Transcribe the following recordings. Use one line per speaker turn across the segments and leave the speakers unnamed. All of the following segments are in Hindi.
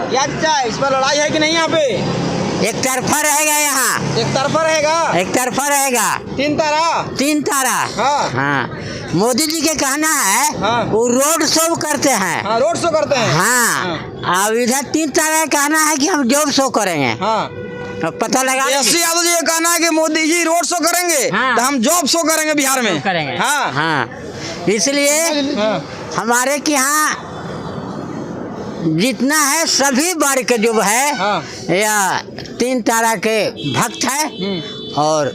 क्या चाचा इस पर लड़ाई है कि नहीं यहाँ पे?
एक तरफा रहेगा यहाँ,
एक तरफा रहेगा,
एक तरफा रहेगा,
तीन तारा।
हाँ हाँ। मोदी जी के कहना है
हाँ।
वो रोड शो करते हैं।
हाँ, रोड शो करते हैं।
हाँ, अब इधर 3 तारा का कहना है कि हम जॉब शो करेंगे।
हाँ,
अब पता लगा
तेजस्वी यादव जी का कहना है कि मोदी जी रोड शो करेंगे
हाँ।
तो हम जॉब शो करेंगे बिहार में।
करेंगे।
हाँ
हाँ, इसलिए
हाँ।
हमारे के यहाँ जितना है सभी वर्ग के जो है
हाँ।
या 3 तारा के भक्त है और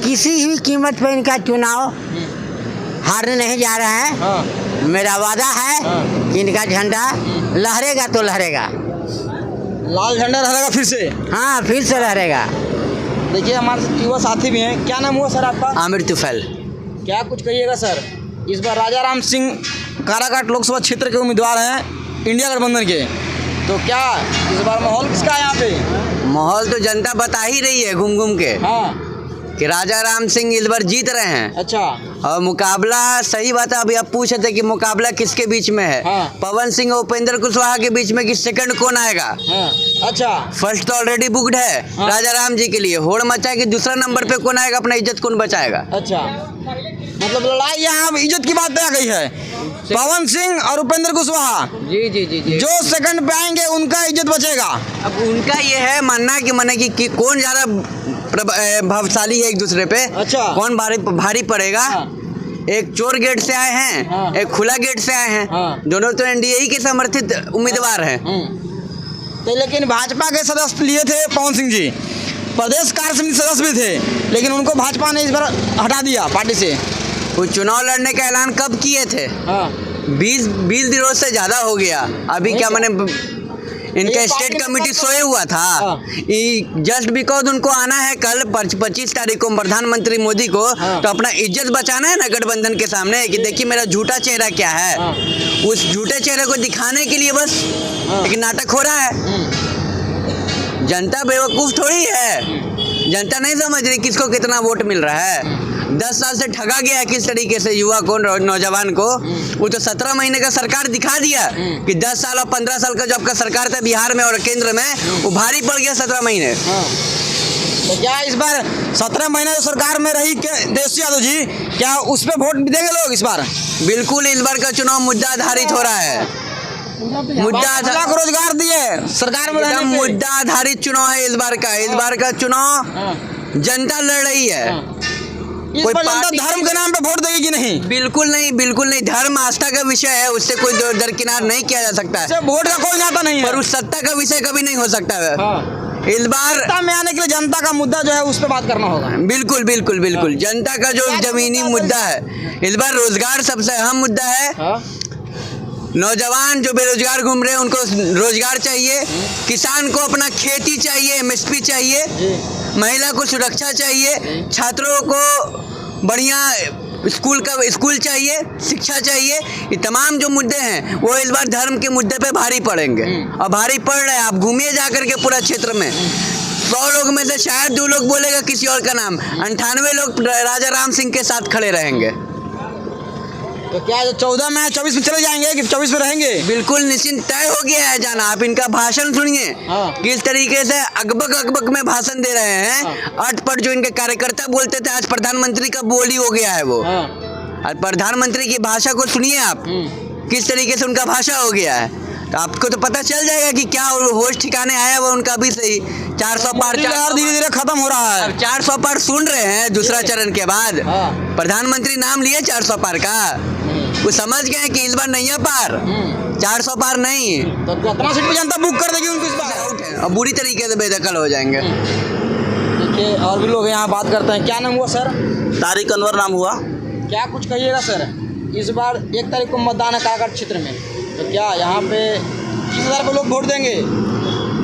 किसी भी कीमत पर इनका चुनाव हारने नहीं जा रहे हैं।
हाँ।
मेरा वादा है कि इनका झंडा लहरेगा तो लहरेगा।
लाल झंडा रहेगा फिर से।
हाँ, फिर से लहरेगा।
देखिए हमारे साथ युवा साथी भी हैं। क्या नाम हुआ सर आपका?
आमिर तुफैल।
क्या कुछ कहिएगा सर? इस बार राजा राम सिंह काराकाट लोकसभा क्षेत्र के उम्मीदवार हैं इंडिया गठबंधन के, तो क्या इस बार माहौल किसका है यहाँ पे?
माहौल तो जनता बता ही रही है घूम घूम के
हाँ।
कि राजा राम सिंह इस बार जीत रहे हैं।
अच्छा।
और मुकाबला सही बात है। अभी आप पूछे थे कि मुकाबला किसके बीच में है।
हाँ।
पवन सिंह और उपेंद्र कुशवाहा के बीच में कि सेकंड कौन आएगा।
हाँ। अच्छा।
फर्स्ट तो ऑलरेडी बुक्ड है।
हाँ।
राजा राम जी के लिए होड़ मचा कि दूसरा नंबर पे कौन आएगा, अपना इज्जत कौन बचाएगा।
अच्छा, मतलब लड़ाई यहाँ इज्जत की बात आ गई है। पवन सिंह और उपेंद्र कुशवाहा
जी जी जी जी,
जो सेकंड पे आएंगे उनका इज्जत बचेगा।
अब उनका ये है मानना कि माने कि कौन ज्यादा भावशाली है एक दूसरे पे।
अच्छा।
कौन भारी पड़ेगा।
हाँ।
एक चोर गेट से आए हैं।
हाँ।
एक खुला गेट से आए हैं।
हाँ।
दोनों तो एनडीए ही के समर्थित उम्मीदवार हैं।
तो लेकिन भाजपा के सदस्य लिए थे पवन सिंह जी, प्रदेश कार्य समिति सदस्य भी थे, लेकिन उनको भाजपा ने इस बार हटा दिया पार्टी से।
वो चुनाव लड़ने का ऐलान कब किए थे?
हाँ।
20 दिनों से ज्यादा हो गया। अभी क्या मैंने इनका स्टेट कमेटी सोए हुआ था। जस्ट बिकॉज उनको आना है कल 25 तारीख को प्रधानमंत्री मोदी को। तो अपना इज्जत बचाना है ना गठबंधन के सामने कि देखिए मेरा झूठा चेहरा क्या है। उस झूठे चेहरे को दिखाने के लिए बस एक नाटक हो रहा है। जनता बेवकूफ थोड़ी है। जनता नहीं समझ रही किसको कितना वोट मिल रहा है। 10 साल से ठगा गया है किस तरीके से युवा को, नौजवान को। वो तो 17 महीने का सरकार दिखा दिया कि 10 साल और 15 साल का जो आपका सरकार था बिहार में और केंद्र में, वो भारी पड़ गया 17 महीने।
तो क्या इस बार 17 महीने जो सरकार में रही तेजस्वी यादव जी, क्या उस पर वोट देंगे लोग इस बार?
बिल्कुल, इस बार का चुनाव मुद्दा आधारित हो रहा है। मुद्दा
लाख रोजगार दिए सरकार में रहने पे।
मुद्दा आधारित चुनाव है इस बार का। इस बार का चुनाव जनता लड़ रही है।
कोई जनता धर्म के नाम पे वोट देगी कि नहीं?
बिल्कुल नहीं, बिल्कुल नहीं। धर्म आस्था का विषय है, उससे कोई दरकिनार नहीं किया जा सकता है।
वोट का कोई नाता नहीं है,
पर उस सत्ता का विषय कभी नहीं हो सकता है। इस बार
सत्ता में आने के लिए जनता का मुद्दा जो है उस पर बात करना होगा।
बिल्कुल बिल्कुल बिल्कुल। जनता का जो जमीनी मुद्दा है इस बार, रोजगार सबसे अहम मुद्दा है। नौजवान जो बेरोजगार घूम रहे हैं उनको रोजगार चाहिए। किसान को अपना खेती चाहिए, एमएसपी चाहिए। महिला को सुरक्षा चाहिए। छात्रों को बढ़िया स्कूल चाहिए, शिक्षा चाहिए। ये तमाम जो मुद्दे हैं वो इस बार धर्म के मुद्दे पे भारी पड़ेंगे और भारी पड़ रहे हैं। आप घूमिए जा करके पूरा क्षेत्र में, 100 लोग में से शायद 2 लोग बोलेगा किसी और का नाम। 98 लोग राजा राम सिंह के साथ खड़े रहेंगे।
तो क्या जो 14 में 24 में चले जाएंगे कि 24 में रहेंगे?
बिल्कुल निश्चित तय हो गया है जाना। आप इनका भाषण सुनिए। किस तरीके से अकबक में भाषण दे रहे हैं। अटपट जो इनके कार्यकर्ता बोलते थे, आज प्रधानमंत्री का बोली हो गया है वो। और प्रधानमंत्री की भाषा को सुनिए आप, किस तरीके से उनका भाषा हो गया है। तो आपको तो पता चल जाएगा कि क्या होश ठिकाने आया वो उनका भी सही। 400 पार
धीरे धीरे खत्म हो रहा है।
400 पार सुन रहे हैं दूसरा चरण के बाद। प्रधानमंत्री नाम लिए 400 पार का। वो समझ गए कि इस बार नहीं है पार, 400 पार नहीं।
तो कितना सीट पे जनता बुक कर देगी उनको इस बार?
और बुरी तरीके से बेदखल हो जाएंगे।
देखिए और भी लोग यहाँ बात करते हैं। क्या नाम हुआ सर?
तारिक अनवर नाम हुआ।
क्या कुछ कहिएगा सर? इस बार 1 तारीख को मतदान है काराकाट क्षेत्र में, तो क्या यहाँ पे किस हजार पे लोग वोट देंगे?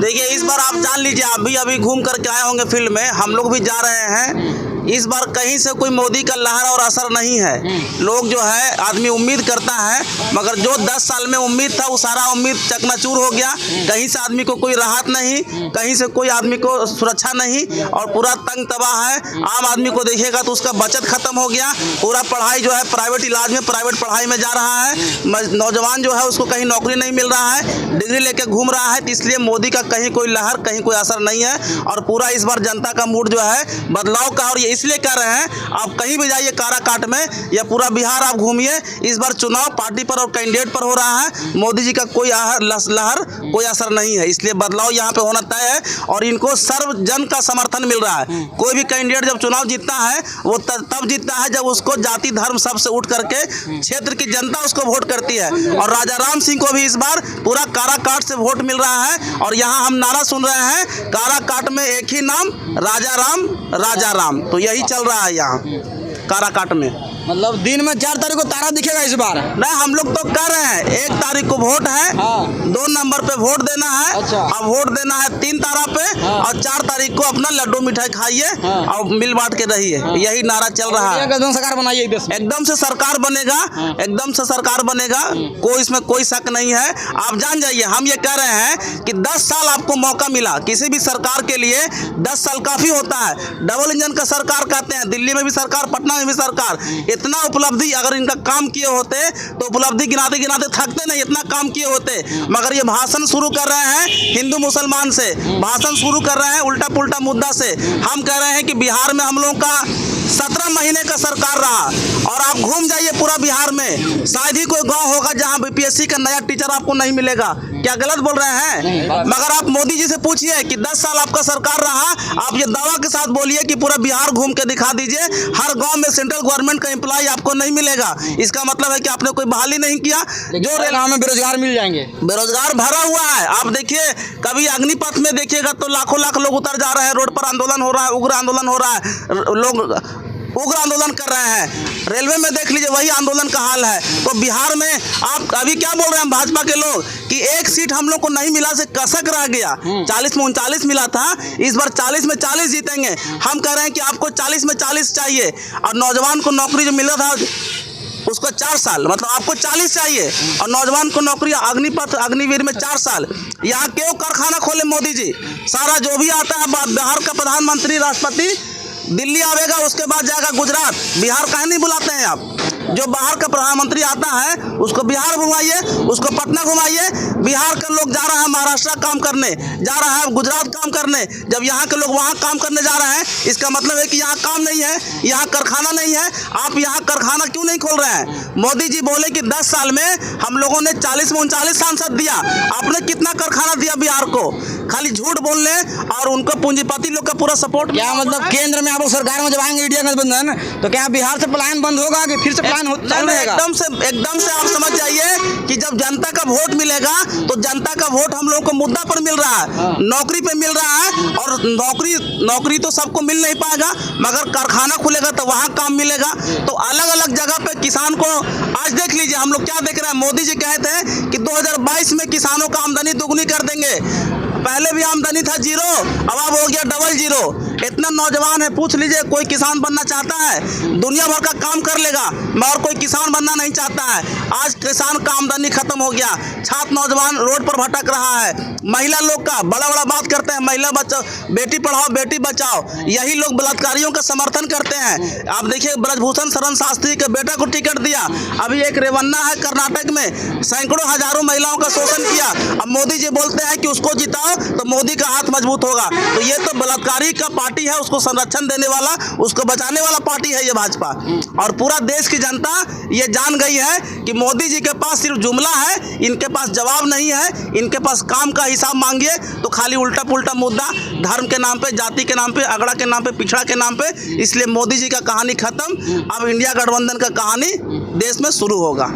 देखिए इस बार आप जान लीजिए, आप भी अभी घूम करके आए होंगे फील्ड में, हम लोग भी जा रहे हैं। इस बार कहीं से कोई मोदी का लहर और असर नहीं है। लोग जो है आदमी उम्मीद करता है, मगर जो 10 साल में उम्मीद था वो सारा उम्मीद चकनाचूर हो गया। कहीं से आदमी को कोई राहत नहीं, कहीं से कोई आदमी को सुरक्षा नहीं और पूरा तंग तबाह है। आम आदमी को देखिएगा तो उसका बचत खत्म हो गया। पूरा पढ़ाई जो है प्राइवेट इलाज में, प्राइवेट पढ़ाई में जा रहा है। नौजवान जो है उसको कहीं नौकरी नहीं मिल रहा है, डिग्री लेके घूम रहा है। तो इसलिए मोदी का कहीं कोई लहर, कहीं कोई असर नहीं है। और पूरा इस बार जनता का मूड जो है बदलाव का, और ये इसलिए कह रहे हैं आप कहीं भी जाइए काराकाट में या पूरा बिहार आप घूमिए, इस बार चुनाव पार्टी पर और कैंडिडेट पर हो रहा है। मोदी जी का कोई लहर, कोई असर नहीं है। इसलिए बदलाव यहाँ पे होना तय है और इनको सर्व जन का समर्थन मिल रहा है। कोई भी कैंडिडेट जब चुनाव जीतता है वो तब जीतता है जब उसको जाति धर्म सबसे उठ करके क्षेत्र की जनता उसको वोट करती है। और राजा राम सिंह को भी इस बार पूरा काराकाट से वोट मिल रहा है। और यहाँ हम नारा सुन रहे हैं, काराकाट में एक ही नाम, राजा राम, राजा राम। तो यही चल रहा है यहाँ काराकाट में।
मतलब दिन में 4 तारीख को तारा दिखेगा इस बार?
नहीं, हम लोग तो कर रहे हैं 1 तारीख को वोट है, 2 नंबर पे वोट देना है।
अच्छा।
अब वोट देना है 3 तारा पे और 4 तारीख को अपना लड्डू मिठाई खाइए और मिल बांट के रहिए। यही नारा चल रहा है।
एकदम सरकार बनाइए देश में।
एकदम से सरकार बनेगा, एकदम से सरकार बनेगा, कोई इसमें कोई शक नहीं है। आप जान जाइए, हम ये कह रहे हैं कि 10 साल आपको मौका मिला किसी भी सरकार के लिए। 10 साल काफी होता है। डबल इंजन का सरकार कहते हैं, दिल्ली में भी सरकार, पटना में भी सरकार। इतना उपलब्धि अगर इनका काम किए होते तो उपलब्धि गिनाते गिनाते थकते नहीं, इतना काम किए होते। मगर ये भाषण शुरू कर रहे हैं हिंदू मुसलमान से, भाषण शुरू कर रहे हैं उल्टा पुल्टा मुद्दा से। हम कह रहे हैं कि बिहार में हम लोगों का 17 महीने का सरकार रहा और आप घूम जाइए पूरा बिहार में, शायद ही कोई गांव होगा जहां बीपीएससी का नया टीचर आपको नहीं मिलेगा। क्या गलत बोल रहे हैं? मगर आप मोदी जी से पूछिए कि 10 साल आपका सरकार रहा, आप ये दावा के साथ बोलिए कि पूरा बिहार घूम के दिखा दीजिए, हर गांव में सेंट्रल गवर्नमेंट का एम्प्लॉय आपको नहीं मिलेगा। इसका मतलब है कि आपने कोई बहाली नहीं किया। जो
गाँव में बेरोजगार मिल जाएंगे,
बेरोजगार भरा हुआ है। आप देखिए, कभी अग्निपथ में देखिएगा तो लाखों लाख लोग उतर जा रहे हैं, रोड पर आंदोलन हो रहा है, उग्र आंदोलन हो रहा है, लोग उग्र आंदोलन कर रहे हैं। रेलवे में देख लीजिए वही आंदोलन का हाल है। तो बिहार में आप अभी क्या बोल रहे हैं भाजपा के लोग कि 1 सीट हम लोग को नहीं मिला से कसक रह गया। 40 में 39 मिला था, इस बार 40 में 40 जीतेंगे। हम कह रहे हैं कि आपको 40 में 40 चाहिए। और नौजवान को नौकरी जो मिला था उसको 4 साल, मतलब आपको 40 चाहिए और नौजवान को नौकरी अग्निपथ अग्निवीर में 4 साल। यहाँ क्यों कारखाना खोले मोदी जी? सारा जो भी आता है बिहार का प्रधानमंत्री, राष्ट्रपति दिल्ली आवेगा, उसके बाद जाएगा गुजरात। बिहार काहे नहीं बुलाते हैं आप? जो बाहर का प्रधानमंत्री आता है उसको बिहार घुमाइए, उसको पटना घुमाइए। बिहार का लोग जा रहा है महाराष्ट्र काम करने, जा रहा है गुजरात काम करने। जब यहाँ के लोग वहाँ काम करने जा रहे हैं, इसका मतलब है कि यहाँ काम नहीं है, यहाँ कारखाना नहीं है। आप यहाँ कारखाना क्यों नहीं खोल रहे हैं? मोदी जी बोले कि 10 साल में हम लोगों ने 40 में 39 सांसद दिया, आपने कितना कारखाना दिया बिहार को? खाली झूठ बोलने और उनको पूंजीपति लोग का पूरा सपोर्ट।
क्या मतलब केंद्र में आप सरकार में जब आएंगे इंडिया गठबंधन, तो क्या बिहार से पलायन बंद होगा कि फिर से पलायन
एकदम से आप समझ जाइए कि जब जनता का वोट मिलेगा तो जनता का वोट हम लोगों को मुद्दा पर मिल रहा है, नौकरी पे मिल रहा है। और नौकरी तो सबको मिल नहीं पाएगा, मगर कारखाना खुलेगा तो वहाँ काम मिलेगा। तो अलग अलग जगह पे किसान को आज देख लीजिए, हम लोग क्या देख रहे हैं, मोदी जी कहते हैं कि 2022 में किसानों का आमदनी दोगुनी कर देंगे। पहले भी आमदनी था 0, अब हो गया डबल 0। इतना नौजवान है, पूछ लीजिए कोई किसान बनना चाहता है? दुनिया भर का काम कर लेगा मगर कोई किसान बनना नहीं चाहता है। आज किसान का आमदनी खत्म हो गया, छात्र नौजवान रोड पर भटक रहा है। महिला लोग का बड़ा बात करते हैं, महिला बचाओ, बेटी पढ़ाओ बेटी बचाओ, यही लोग बलात्कारियों का समर्थन करते हैं। आप देखिए ब्रजभूषण शरण शास्त्री के बेटा को टिकट दिया, अभी एक रेवन्ना है कर्नाटक में, सैकड़ों हजारों महिलाओं का शोषण किया। अब मोदी जी बोलते हैं कि उसको जिताओ तो मोदी का हाथ मजबूत होगा। तो ये तो बलात्कारी का पार्टी है, उसको संरक्षण देने वाला, उसको बचाने वाला पार्टी है ये भाजपा। और पूरा देश की जनता ये जान गई है कि मोदी जी के पास सिर्फ जुमला है, इनके पास जवाब नहीं है, इनके पास काम का हिसाब मांगिए तो खाली उल्टा पुल्टा मुद्दा, धर्म के नाम पे, जाति के नाम पे, अगड़ा के नाम पे, पिछड़ा के नाम पे। इसलिए मोदी जी का कहानी खत्म, अब इंडिया गठबंधन का कहानी देश में शुरू होगा।